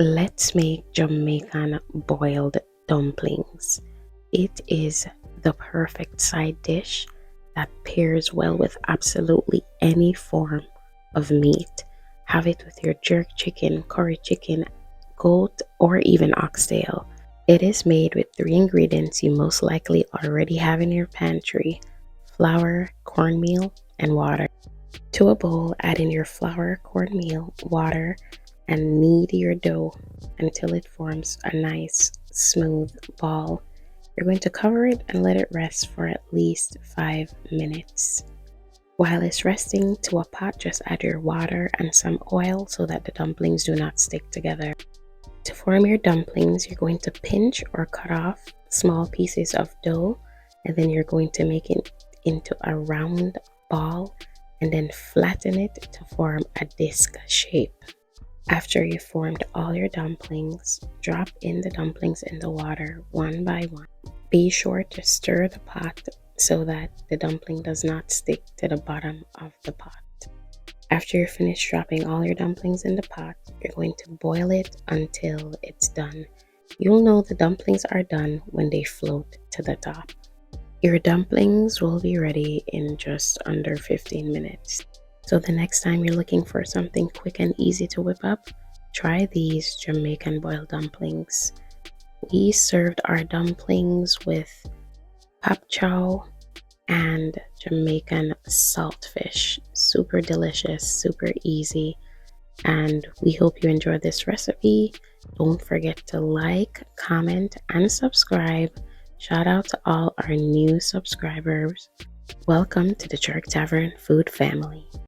Let's make Jamaican boiled dumplings. It is the perfect side dish that pairs well with absolutely any form of meat. Have it with your jerk chicken, curry chicken, goat, or even oxtail. It is made with three ingredients you most likely already have in your pantry: flour, cornmeal, and water. To a bowl, add in your flour, cornmeal, water, and knead your dough until it forms a nice, smooth ball. You're going to cover it and let it rest for at least 5 minutes. While it's resting, to a pot, just add your water and some oil so that the dumplings do not stick together. To form your dumplings, you're going to pinch or cut off small pieces of dough, and then you're going to make it into a round ball and then flatten it to form a disc shape. After you've formed all your dumplings, drop in the dumplings in the water one by one. Be sure to stir the pot so that the dumpling does not stick to the bottom of the pot. After you're finished dropping all your dumplings in the pot, you're going to boil it until it's done. You'll know the dumplings are done when they float to the top. Your dumplings will be ready in just under 15 minutes. So the next time you're looking for something quick and easy to whip up, try these Jamaican boiled dumplings. We served our dumplings with pap chow and Jamaican saltfish. Super delicious, super easy, and we hope you enjoyed this recipe. Don't forget to like, comment, and subscribe. Shout out to all our new subscribers. Welcome to the Jerk Tavern Food Family.